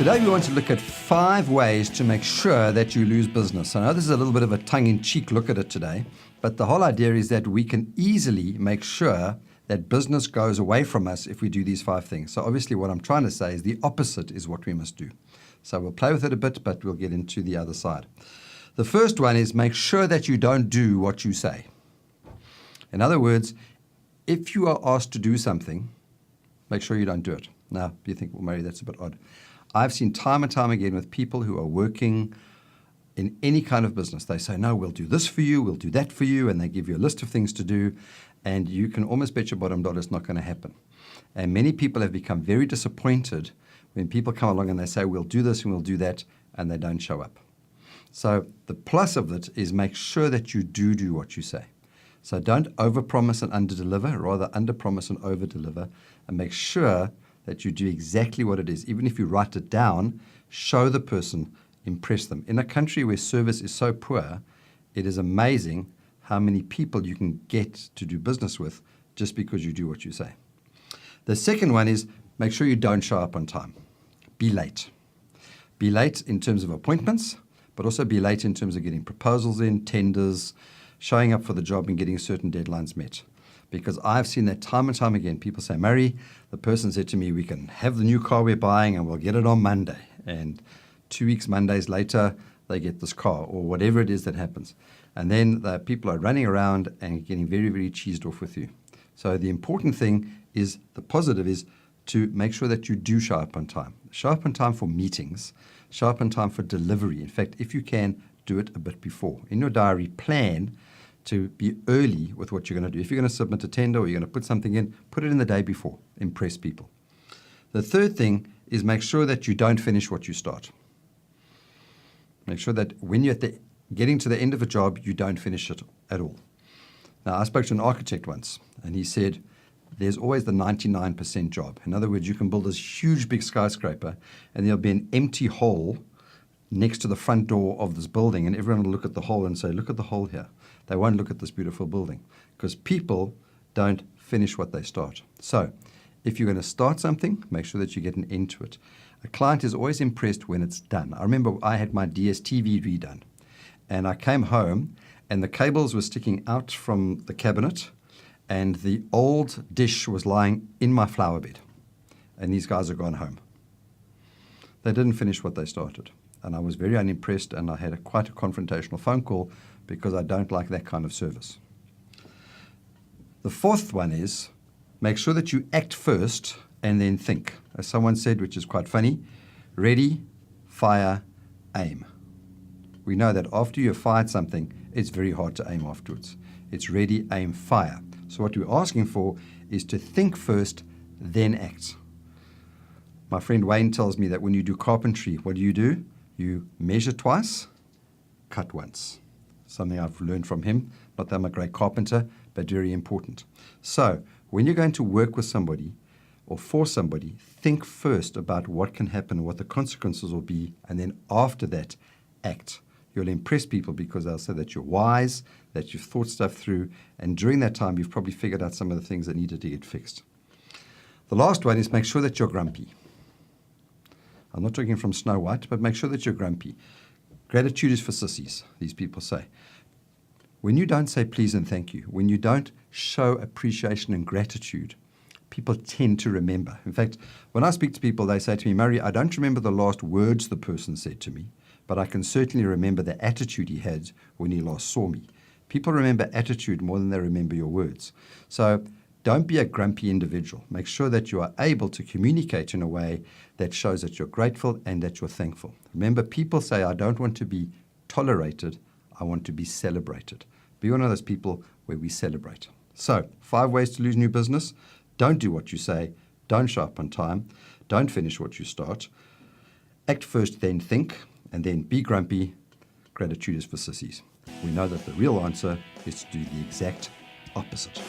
Today we want to look at 5 ways to make sure that you lose business. I know this is a little bit of a tongue-in-cheek look at it today, but the whole idea is that we can easily make sure that business goes away from us if we do these 5 things. So obviously what I'm trying to say is the opposite is what we must do. So we'll play with it a bit, but we'll get into the other side. The first one is make sure that you don't do what you say. In other words, if you are asked to do something, make sure you don't do it. Now, you think, well, Mary, that's a bit odd. I've seen time and time again with people who are working in any kind of business. They say, no, we'll do this for you, we'll do that for you, and they give you a list of things to do, and you can almost bet your bottom dollar it's not going to happen. And many people have become very disappointed when people come along and they say, we'll do this and we'll do that, and they don't show up. So the plus of it is make sure that you do what you say. So don't overpromise and underdeliver, rather underpromise and overdeliver, and make sure that you do exactly what it is. Even if you write it down, show the person, impress them. In a country where service is so poor, it is amazing how many people you can get to do business with just because you do what you say. The second one is make sure you don't show up on time. Be late. Be late in terms of appointments, but also be late in terms of getting proposals in, tenders, showing up for the job and getting certain deadlines met. Because I've seen that time and time again. People say, Murray, the person said to me, we can have the new car we're buying and we'll get it on Monday. And 2 weeks, Mondays later, they get this car or whatever it is that happens. And then the people are running around and getting very, very cheesed off with you. So the important thing is, the positive is to make sure that you do show up on time. Show up on time for meetings. Show up on time for delivery. In fact, if you can, do it a bit before. In your diary, plan to be early with what you're going to do. If you're going to submit a tender or you're going to put something in, put it in the day before. Impress people. The third thing is make sure that you don't finish what you start. Make sure that when you're getting to the end of a job, you don't finish it at all. Now, I spoke to an architect once, and he said, there's always the 99% job. In other words, you can build this huge big skyscraper, and there'll be an empty hole next to the front door of this building, and everyone will look at the hole and say, look at the hole here. They won't look at this beautiful building because people don't finish what they start. So if you're going to start something, make sure that you get an end to it. A client is always impressed when it's done. I remember I had my DSTV redone, and I came home and the cables were sticking out from the cabinet and the old dish was lying in my flower bed, and these guys had gone home. They didn't finish what they started. And I was very unimpressed, and I had quite a confrontational phone call because I don't like that kind of service. The fourth one is make sure that you act first and then think. As someone said, which is quite funny, ready, fire, aim. We know that after you've fired something, it's very hard to aim afterwards. It's ready, aim, fire. So what we're asking for is to think first, then act. My friend Wayne tells me that when you do carpentry, what do? You measure twice, cut once. Something I've learned from him. Not that I'm a great carpenter, but very important. So when you're going to work with somebody or for somebody, think first about what can happen, what the consequences will be, and then after that, act. You'll impress people because they'll say that you're wise, that you've thought stuff through, and during that time, you've probably figured out some of the things that needed to get fixed. The last one is make sure that you're grumpy. I'm not talking from Snow White, but make sure that you're grumpy. Gratitude is for sissies, these people say. When you don't say please and thank you, when you don't show appreciation and gratitude, people tend to remember. In fact, when I speak to people, they say to me, Murray, I don't remember the last words the person said to me, but I can certainly remember the attitude he had when he last saw me. People remember attitude more than they remember your words. So don't be a grumpy individual. Make sure that you are able to communicate in a way that shows that you're grateful and that you're thankful. Remember, people say, I don't want to be tolerated, I want to be celebrated. Be one of those people where we celebrate. So, 5 ways to lose new business. Don't do what you say. Don't show up on time. Don't finish what you start. Act first, then think, and then be grumpy. Gratitude is for sissies. We know that the real answer is to do the exact opposite.